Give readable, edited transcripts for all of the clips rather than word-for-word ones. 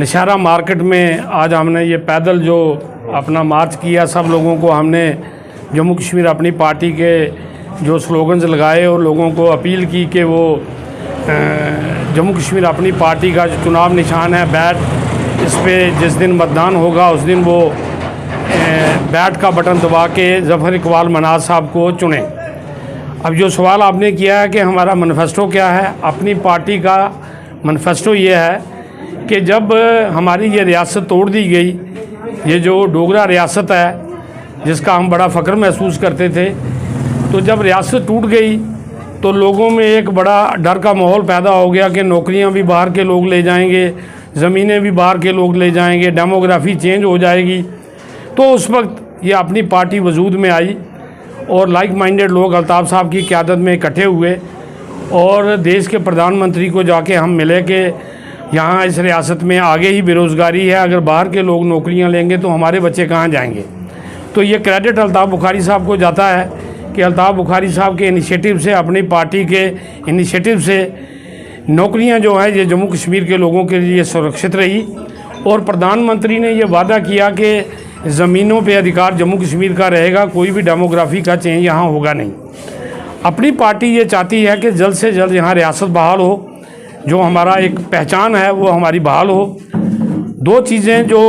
Nowshera market में आज हमने ये पैदल जो अपना मार्च किया, सब लोगों को हमने जम्मू कश्मीर अपनी पार्टी के जो स्लोगन्स लगाए और लोगों को अपील की कि वो जम्मू कश्मीर अपनी पार्टी का जो चुनाव निशान है बैट, इस पर जिस दिन मतदान होगा उस दिन वो बैट का बटन दबा के ज़फ़र इकबाल मनाज़ साहब को चुनें। अब जो सवाल आपने किया है कि हमारा मैनिफेस्टो क्या है, अपनी पार्टी का मैनिफेस्टो ये है कि जब हमारी ये रियासत तोड़ दी गई, ये जो डोगरा रियासत है जिसका हम बड़ा फ़ख्र महसूस करते थे, तो जब रियासत टूट गई तो लोगों में एक बड़ा डर का माहौल पैदा हो गया कि नौकरियां भी बाहर के लोग ले जाएंगे, ज़मीनें भी बाहर के लोग ले जाएंगे, डेमोग्राफी चेंज हो जाएगी। तो उस वक्त ये अपनी पार्टी वजूद में आई और लाइक माइंडेड लोग अल्ताफ़ साहब की क़यादत में इकट्ठे हुए और देश के प्रधानमंत्री को जाके हम मिले कि यहाँ इस रियासत में आगे ही बेरोज़गारी है, अगर बाहर के लोग नौकरियाँ लेंगे तो हमारे बच्चे कहाँ जाएंगे। तो ये क्रेडिट अल्ताफ़ बुखारी साहब को जाता है कि अल्ताफ़ बुखारी साहब के इनिशिएटिव से, अपनी पार्टी के इनिशिएटिव से नौकरियां जो हैं ये जम्मू कश्मीर के लोगों के लिए सुरक्षित रही और प्रधानमंत्री ने ये वादा किया कि ज़मीनों पे अधिकार जम्मू कश्मीर का रहेगा, कोई भी डेमोग्राफी का चेंज यहाँ होगा नहीं। अपनी पार्टी ये चाहती है कि जल्द से जल्द यहाँ रियासत बहाल हो, जो हमारा एक पहचान है वो हमारी बहाल हो। दो चीज़ें जो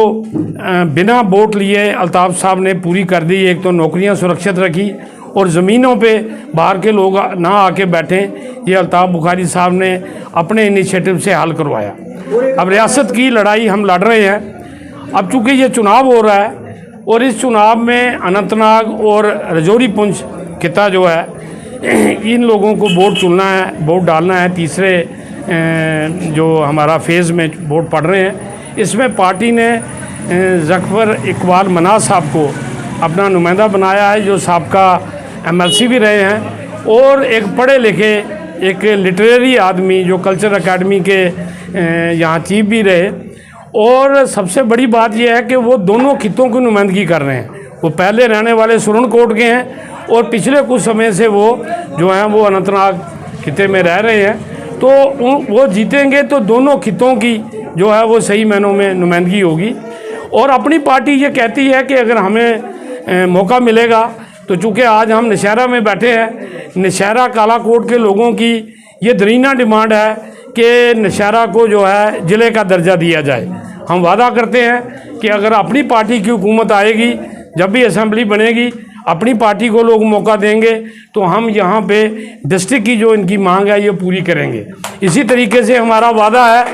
बिना वोट लिए अल्ताफ़ साहब ने पूरी कर दी, एक तो नौकरियाँ सुरक्षित रखी और ज़मीनों पे बाहर के लोग ना आके बैठें, ये अल्ताफ़ बुखारी साहब ने अपने इनिशिएटिव से हल करवाया। अब रियासत की लड़ाई हम लड़ रहे हैं। अब चूँकि ये चुनाव हो रहा है और इस चुनाव में अनंतनाग और रजौरी पुंछ खिता जो है, इन लोगों को वोट चुनना है, वोट डालना है। तीसरे जो हमारा फेज़ में वोट पड़ रहे हैं, इसमें पार्टी ने ज़फ़र इकबाल मनाज़ साहब को अपना नुमाइंदा बनाया है, जो साबका MLC भी रहे हैं और एक पढ़े लिखे, एक लिटरेरी आदमी जो कल्चर अकेडमी के यहाँ चीफ भी रहे। और सबसे बड़ी बात यह है कि वो दोनों खितों की नुमाइंदगी कर रहे हैं। वो पहले रहने वाले सुरनकोट के हैं और पिछले कुछ समय से वो जो हैं वो अनंतनाग खिते में रह रहे हैं। तो वो जीतेंगे तो दोनों खितों की जो है वो सही मायनों में नुमाइंदगी होगी। और अपनी पार्टी ये कहती है कि अगर हमें मौका मिलेगा तो चूँकि आज हम नौशहरा में बैठे हैं, नौशहरा कालाकोट के लोगों की ये दरीना डिमांड है कि नौशहरा को जो है ज़िले का दर्जा दिया जाए। हम वादा करते हैं कि अगर अपनी पार्टी की हुकूमत आएगी, जब भी असेंबली बनेगी, अपनी पार्टी को लोग मौका देंगे तो हम यहाँ पे डिस्ट्रिक्ट की जो इनकी मांग है ये पूरी करेंगे। इसी तरीके से हमारा वादा है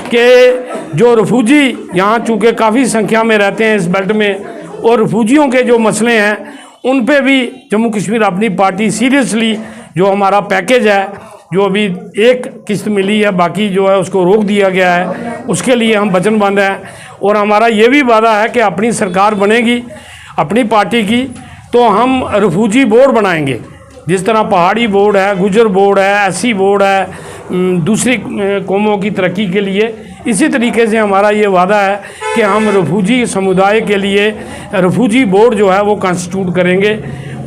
कि जो रिफ्यूजी यहाँ चूँकि काफ़ी संख्या में रहते हैं इस बेल्ट में, और रिफ्यूजियों के जो मसले हैं उन पे भी जम्मू कश्मीर अपनी पार्टी सीरियसली, जो हमारा पैकेज है, जो अभी एक किस्त मिली है, बाकी जो है उसको रोक दिया गया है, उसके लिए हम वचनबद्ध हैं। और हमारा ये भी वादा है कि अपनी सरकार बनेगी अपनी पार्टी की तो हम रिफ्यूजी बोर्ड बनाएंगे, जिस तरह पहाड़ी बोर्ड है, गुजर बोर्ड है, SC बोर्ड है, दूसरी कौमों की तरक्की के लिए। इसी तरीके से हमारा ये वादा है कि हम रिफ्यूजी समुदाय के लिए रिफ्यूजी बोर्ड जो है वो कॉन्स्टिट्यूट करेंगे।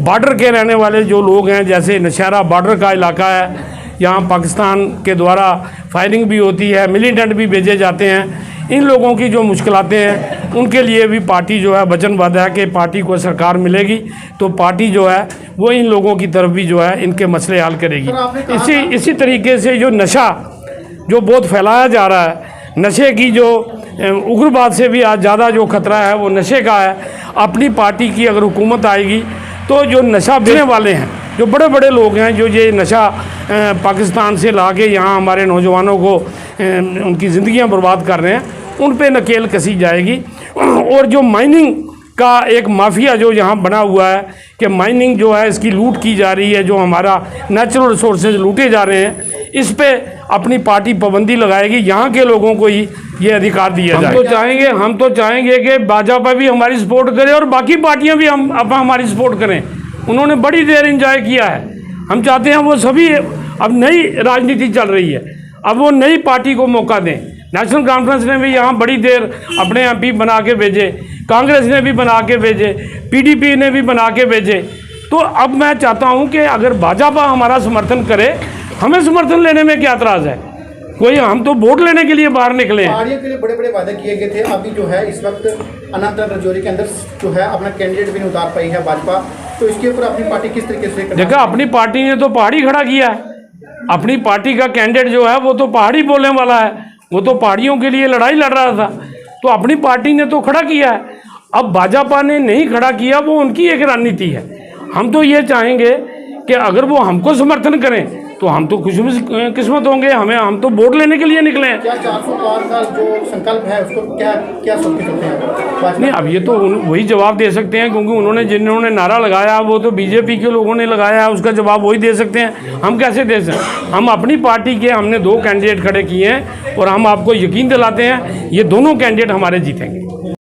बॉर्डर के रहने वाले जो लोग हैं, जैसे नौशहरा बॉर्डर का इलाका है, यहाँ पाकिस्तान के द्वारा फायरिंग भी होती है, मिलिटेंट भी भेजे जाते हैं, इन लोगों की जो मुश्किलातें हैं उनके लिए भी पार्टी जो है वचनबद्ध है कि पार्टी को सरकार मिलेगी तो पार्टी जो है वो इन लोगों की तरफ भी जो है इनके मसले हल करेगी। इसी तरीके से जो नशा जो बहुत फैलाया जा रहा है, नशे की जो उग्रवाद से भी आज ज़्यादा जो खतरा है वो नशे का है। अपनी पार्टी की अगर हुकूमत आएगी तो जो नशा बेचने वाले हैं, जो बड़े बड़े लोग हैं, जो ये नशा पाकिस्तान से ला के यहाँ हमारे नौजवानों को उनकी ज़िंदगियाँ बर्बाद कर रहे हैं, उन पे नकेल कसी जाएगी। और जो माइनिंग का एक माफिया जो यहाँ बना हुआ है कि माइनिंग जो है इसकी लूट की जा रही है, जो हमारा नेचुरल रिसोर्सेज लूटे जा रहे हैं, इस पे अपनी पार्टी पाबंदी लगाएगी, यहाँ के लोगों को ही ये अधिकार दिया जाए। हम तो चाहेंगे कि भाजपा भी हमारी सपोर्ट करे और बाकी पार्टियाँ भी हमारी सपोर्ट करें। उन्होंने बड़ी देर एंजॉय किया है, हम चाहते हैं वो सभी, अब नई राजनीति चल रही है, अब वो नई पार्टी को मौका दें। नेशनल कॉन्फ्रेंस ने भी यहाँ बड़ी देर अपने MP बना के भेजे, कांग्रेस ने भी बना के भेजे, PDP ने भी बना के भेजे। तो अब मैं चाहता हूँ कि अगर भाजपा हमारा समर्थन करे, हमें समर्थन लेने में क्या एतराज़ है। कोई, हम तो वोट लेने के लिए बाहर निकले हैं। पहाड़ियों के लिए बड़े बड़े वादे किए गए थे। अभी जो है इस वक्त अनंत राजौरी के अंदर जो है अपना कैंडिडेट भी नहीं उतार पाई है भाजपा, तो इसके ऊपर अपनी पार्टी किस तरीके से देखा, अपनी पार्टी ने तो पहाड़ी खड़ा किया है। अपनी पार्टी का कैंडिडेट जो है वो तो पहाड़ी बोलने वाला है, वो तो पहाड़ियों के लिए लड़ाई लड़ रहा था, तो अपनी पार्टी ने तो खड़ा किया है। अब भाजपा ने नहीं खड़ा किया, वो उनकी एक रणनीति है। हम तो ये चाहेंगे कि अगर वो हमको समर्थन करें तो हम तो खुश किस्मत होंगे। हम तो वोट लेने के लिए निकले हैं। क्या 400 पार का जो संकल्प है उसको क्या सोच के चलते हैं? नहीं, अब ये तो वही जवाब दे सकते हैं, क्योंकि उन्होंने जिन्होंने नारा लगाया वो तो बीजेपी के लोगों ने लगाया है, उसका जवाब वही दे सकते हैं। हम कैसे दे सकते? हम अपनी पार्टी के हमने 2 कैंडिडेट खड़े किए हैं और हम आपको यकीन दिलाते हैं ये दोनों कैंडिडेट हमारे जीतेंगे।